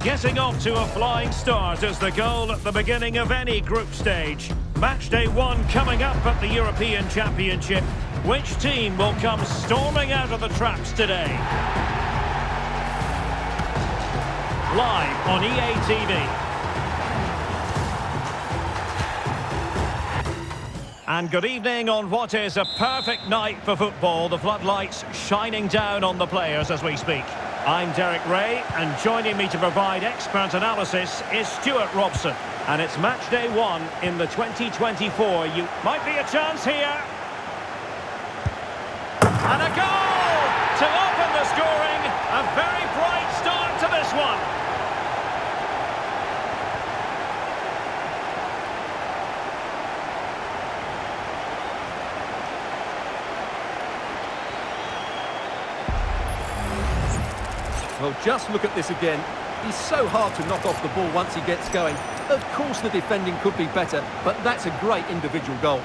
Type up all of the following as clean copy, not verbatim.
Getting off to a flying start is the goal at the beginning of any group stage. Match day one coming up at the European Championship. Which team will come storming out of the traps today? Live on EA TV. And good evening on what is a perfect night for football. The floodlights shining down on the players as we speak. I'm Derek Ray, and joining me to provide expert analysis is Stuart Robson. And it's match day one in the 2024. You might be a chance here. And a goal to open the scoring. A very bright start to this one. Well, just look at this again. He's so hard to knock off the ball once he gets going. Of course the defending could be better, but that's a great individual goal.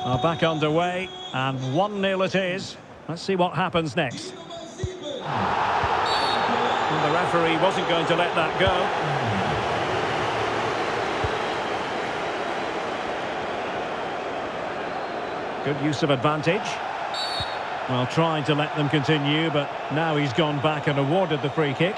Are back underway, and 1-0 it is. Let's see what happens next. And the referee wasn't going to let that go. Good use of advantage. Well, trying to let them continue, but now he's gone back and awarded the free kick.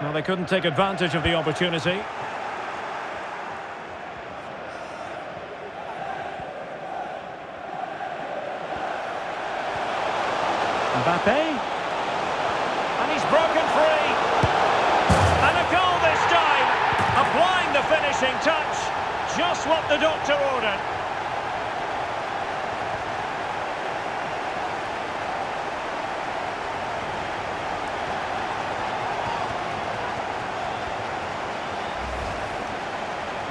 Well, they couldn't take advantage of the opportunity. Mbappe, and he's broken free, and a goal this time, applying the finishing touch, just what the doctor ordered.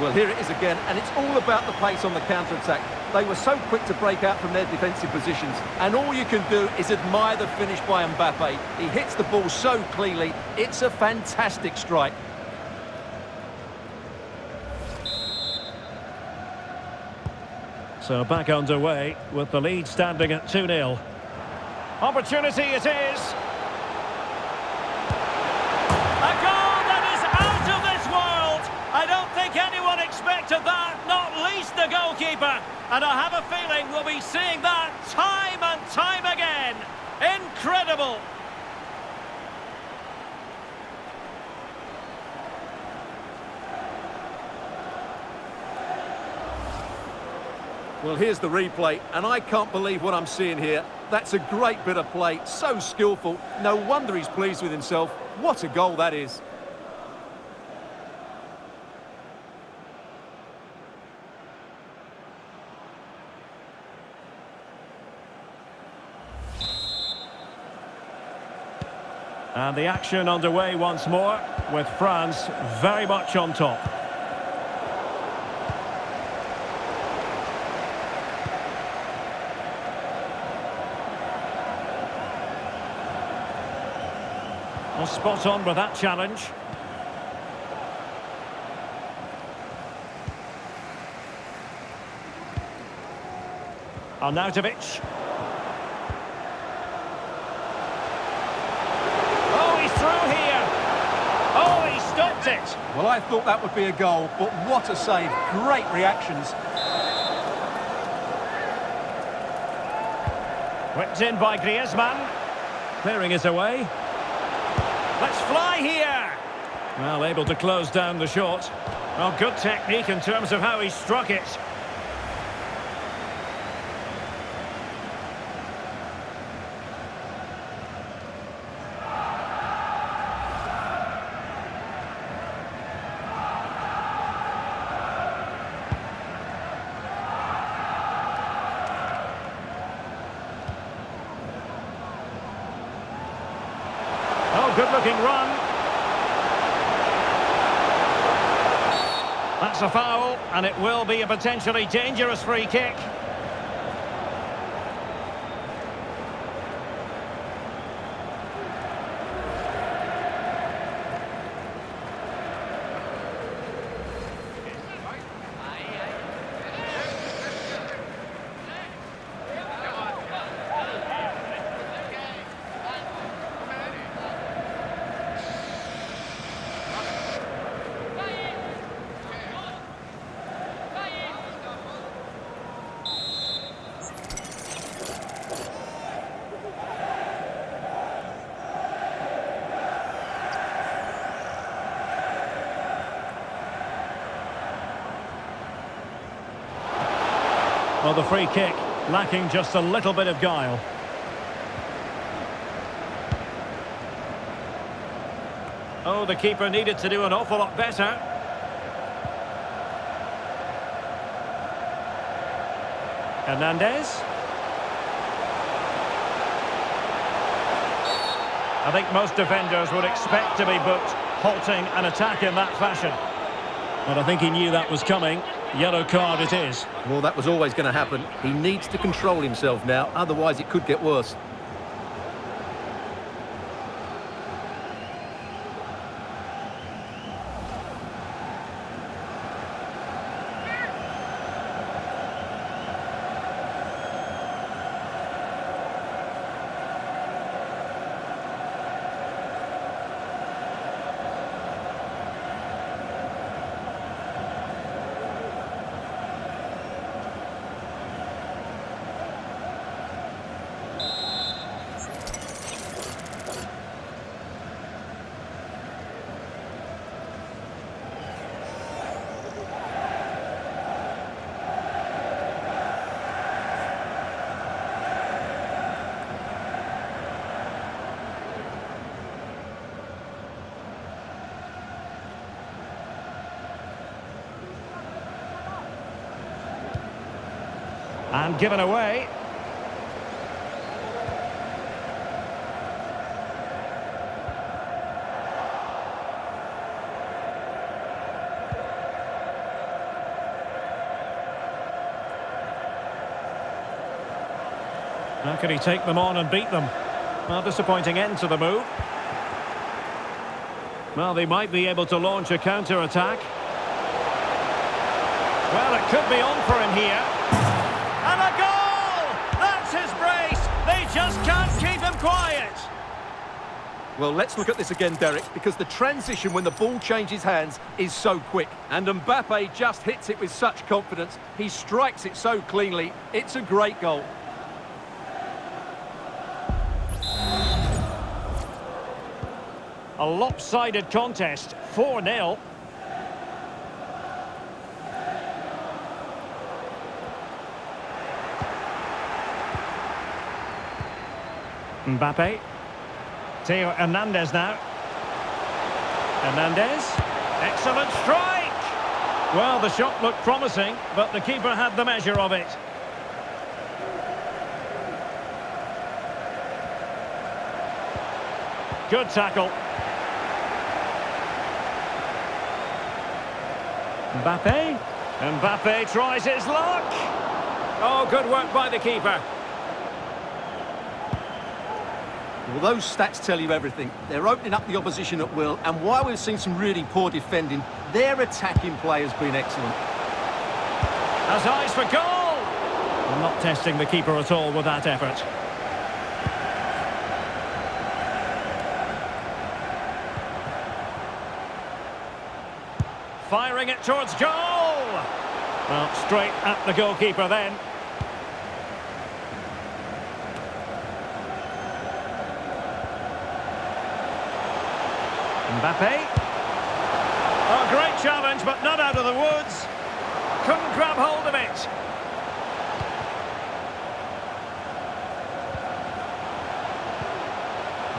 Well, here it is again, and it's all about the pace on the counter-attack. They were so quick to break out from their defensive positions, and all you can do is admire the finish by Mbappe. He hits the ball so cleanly, it's a fantastic strike. So back underway with the lead standing at 2-0. Opportunity it is. A goal that is out of this world! I don't think anyone expected that, not least the goalkeeper. And I have a feeling we'll be seeing that time and time again. Incredible! Well, here's the replay, and I can't believe what I'm seeing here. That's a great bit of play, so skillful. No wonder he's pleased with himself. What a goal that is. And the action underway once more, with France very much on top. Well, spot on with that challenge. Arnautovic. It. Well, I thought that would be a goal, but what a save. Great reactions. Whipped in by Griezmann. Clearing it away. Let's fly here. Well, able to close down the shot. Well, good technique in terms of how he struck it. Good-looking run. That's a foul, and it will be a potentially dangerous free kick. Well, the free kick lacking just a little bit of guile. Oh, the keeper needed to do an awful lot better. Hernandez. I think most defenders would expect to be booked, halting an attack in that fashion. But I think he knew that was coming. Yellow card it is. Well, that was always going to happen. He needs to control himself now, otherwise it could get worse. And given away. How can he take them on and beat them? Well, disappointing end to the move. Well, they might be able to launch a counter-attack. Well, it could be on for him here. And a goal! That's his brace! They just can't keep him quiet! Well, let's look at this again, Derek, because the transition when the ball changes hands is so quick. And Mbappe just hits it with such confidence. He strikes it so cleanly. It's a great goal. A lopsided contest, 4-0. Mbappe. Theo Hernandez now. Hernandez. Excellent strike! Well, the shot looked promising, but the keeper had the measure of it. Good tackle. Mbappe. Mbappe tries his luck. Oh, good work by the keeper. Well, those stats tell you everything. They're opening up the opposition at will, and while we've seen some really poor defending, their attacking play has been excellent. Has eyes for goal! I'm not testing the keeper at all with that effort. Firing it towards goal! Well, straight at the goalkeeper then. Mbappe. Oh, great challenge, but not out of the woods. Couldn't grab hold of it.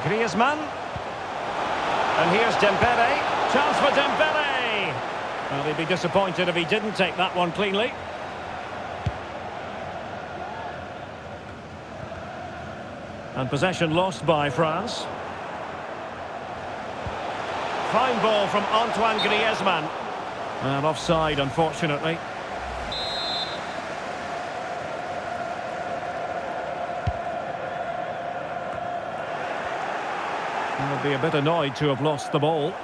Griezmann. And here's Dembele. Chance for Dembele. Well, he'd be disappointed if he didn't take that one cleanly. And possession lost by France. Fine ball from Antoine Griezmann. And offside, unfortunately. He'll be a bit annoyed to have lost the ball.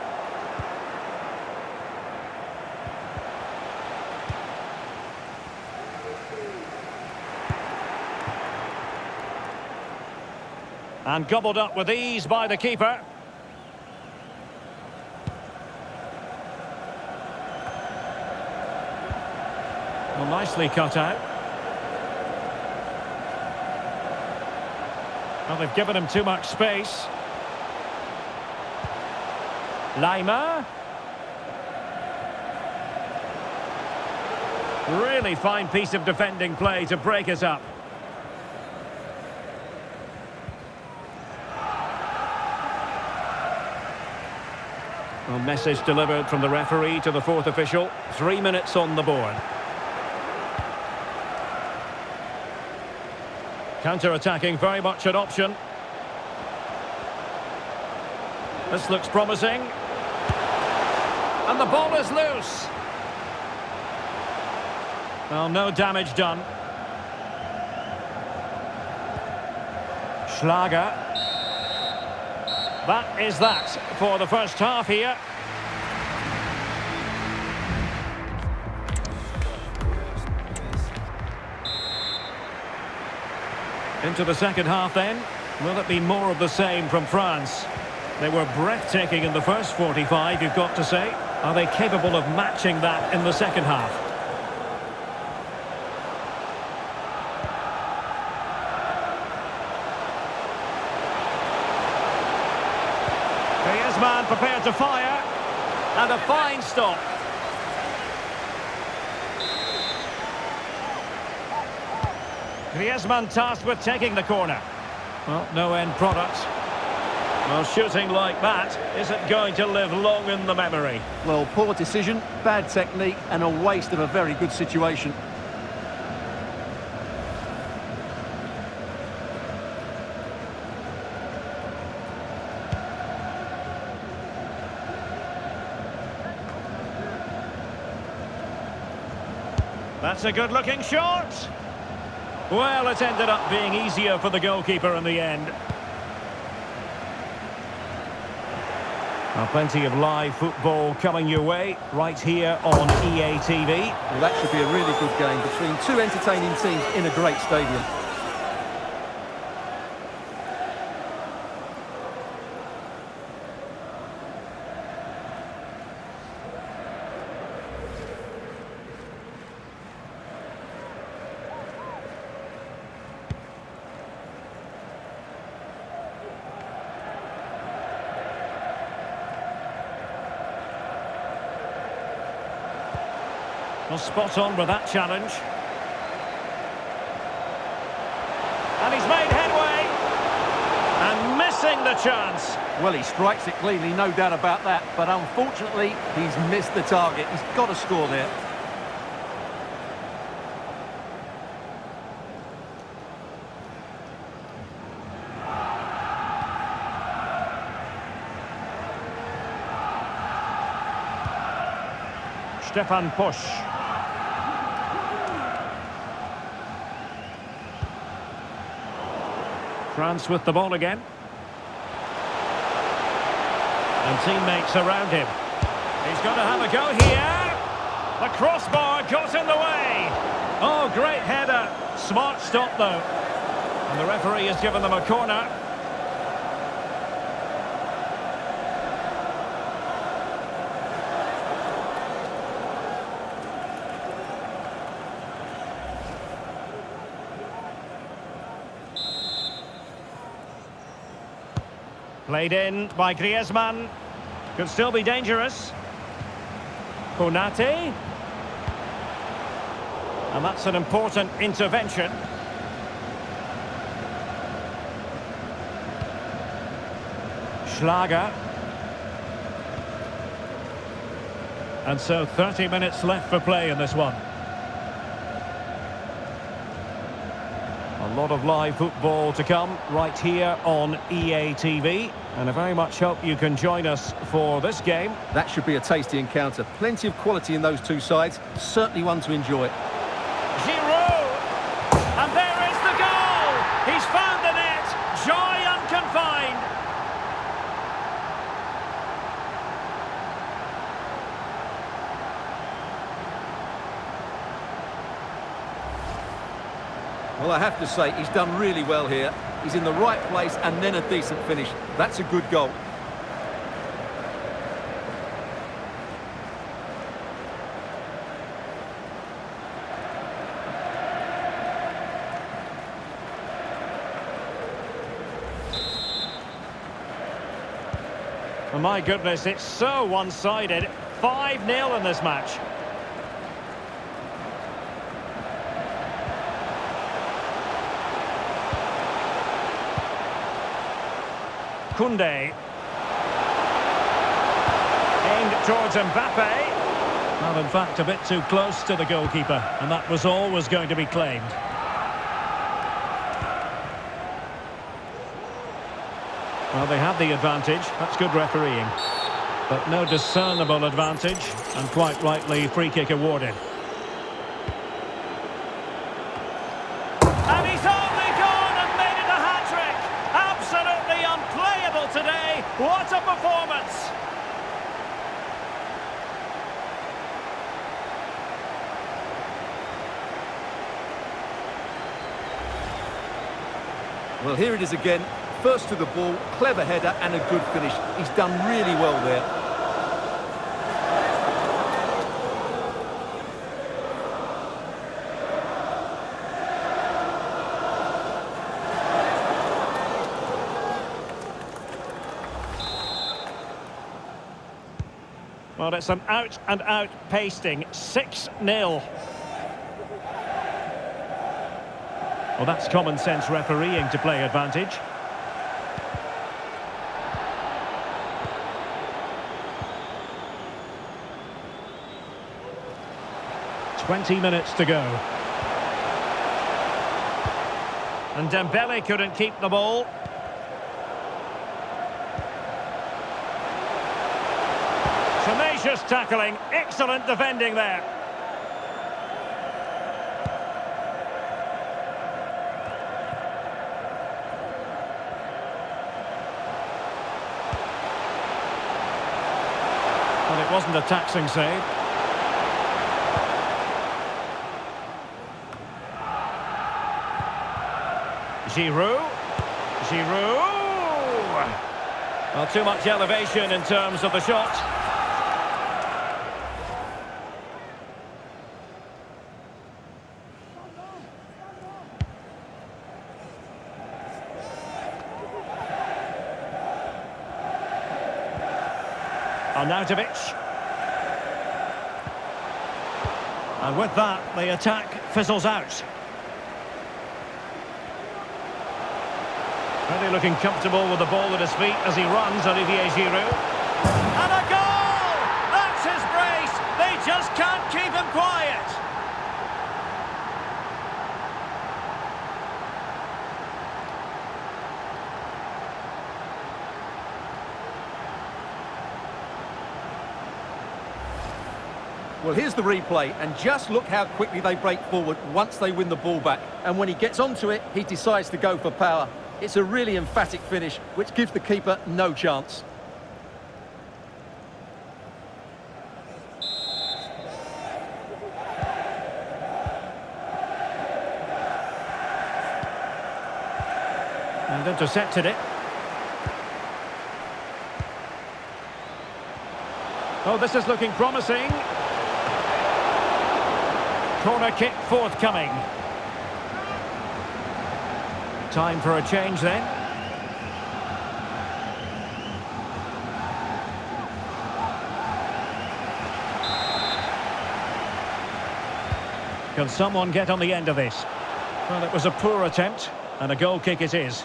And gobbled up with ease by the keeper. Well, nicely cut out. Well, they've given him too much space. Lima. Really fine piece of defending play to break us up. A message delivered from the referee to the fourth official. 3 minutes on the board. Counter-attacking, very much an option. This looks promising. And the ball is loose. Well, no damage done. Schlager. That is that for the first half here. Into the second half then. Will it be more of the same from France? They were breathtaking in the first 45, you've got to say. Are they capable of matching that in the second half? Griezmann prepared to fire. And a fine stop. Griezmann tasked with taking the corner. Well, no end product. Well, shooting like that isn't going to live long in the memory. Well, poor decision, bad technique, and a waste of a very good situation. That's a good-looking shot. Well, it ended up being easier for the goalkeeper in the end. Now, plenty of live football coming your way right here on EA TV. Well, that should be a really good game between two entertaining teams in a great stadium. Well, spot on with that challenge. And he's made headway. And missing the chance. Well, he strikes it cleanly, no doubt about that. But unfortunately, he's missed the target. He's got to score there. Stefan Pusch. France with the ball again. And teammates around him. He's going to have a go here. The crossbar got in the way. Oh, great header. Smart stop, though. And the referee has given them a corner. Played in by Griezmann. Could still be dangerous. Konate. And that's an important intervention. Schlager. And so 30 minutes left for play in this one. A lot of live football to come right here on EA TV. And I very much hope you can join us for this game. That should be a tasty encounter. Plenty of quality in those two sides. Certainly one to enjoy. Giroud! And there is the goal! He's found the net! Joy unconfined! Well, I have to say, he's done really well here. He's in the right place and then a decent finish. That's a good goal. Well, my goodness, it's so one-sided. 5-0 in this match. Koundé. Aimed towards Mbappe. Well, in fact, a bit too close to the goalkeeper, and that was always going to be claimed. Well, they had the advantage. That's good refereeing. But no discernible advantage, and quite rightly, free kick awarded. And he's only gone and made it a hat-trick! Absolutely unplayable today! What a performance! Well, here it is again. First to the ball, clever header and a good finish. He's done really well there. Well, it's an out-and-out pasting. 6-0. Well, that's common sense refereeing to play advantage. "20 minutes to go. And Dembele couldn't keep the ball. Tenacious tackling, excellent defending there. But it wasn't a taxing save. Giroud. Well, too much elevation in terms of the shot. Arnautovic. And with that, the attack fizzles out. Really looking comfortable with the ball at his feet as he runs, Olivier Giroud. And a goal! That's his brace! They just can't keep him quiet! Well, here's the replay, and just look how quickly they break forward once they win the ball back. And when he gets onto it, he decides to go for power. It's a really emphatic finish, which gives the keeper no chance. And intercepted it. Oh, this is looking promising. Corner kick forthcoming. Time for a change then. Can someone get on the end of this? Well, it was a poor attempt, and a goal kick it is.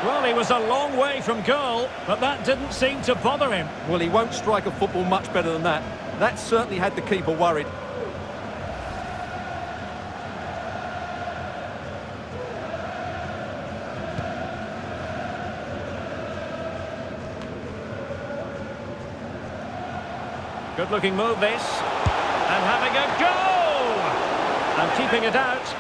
Well, he was a long way from goal, but that didn't seem to bother him. Well, he won't strike a football much better than that. That certainly had the keeper worried. Good-looking move, this. And having a go! And keeping it out.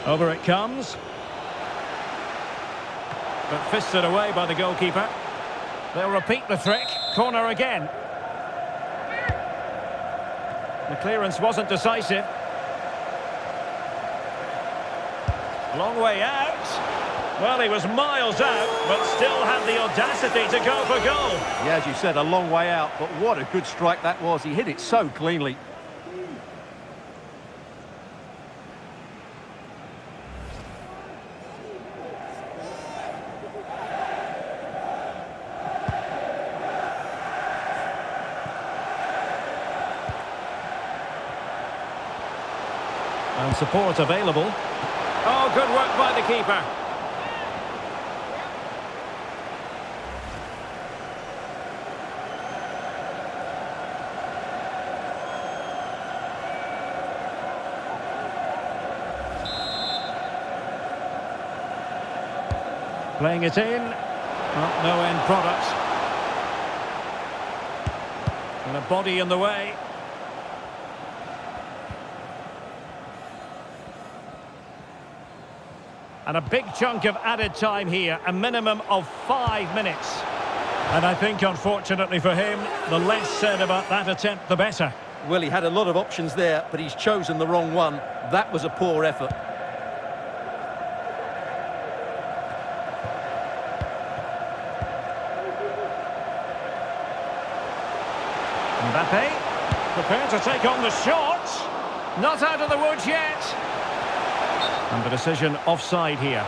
Over it comes. But fisted away by the goalkeeper. They'll repeat the trick. Corner again. The clearance wasn't decisive. Long way out. Well, he was miles out, but still had the audacity to go for goal. Yeah, as you said, a long way out, but what a good strike that was. He hit it so cleanly. And support available. Oh, good work by the keeper. Playing it in. Well, no end product. And a body in the way. And a big chunk of added time here, a minimum of 5 minutes. And I think, unfortunately for him, the less said about that attempt, the better. Well, he had a lot of options there, but he's chosen the wrong one. That was a poor effort. Mbappe, prepared to take on the shot. Not out of the woods yet. And the decision offside here.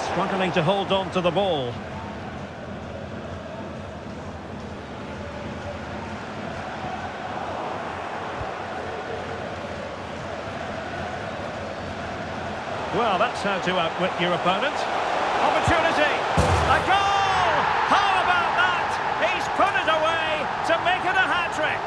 Struggling to hold on to the ball. Well, that's how to outwit your opponent. Opportunity! A goal! How about that? He's put it away to make it a hat-trick.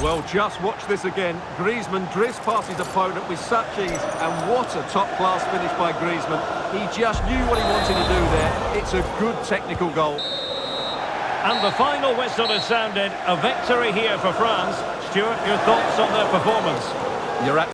Well, just watch this again. Griezmann drifts past his opponent with such ease, and what a top-class finish by Griezmann. He just knew what he wanted to do there. It's a good technical goal. And the final whistle is sounded. A victory here for France. Stuart, your thoughts on their performance? You're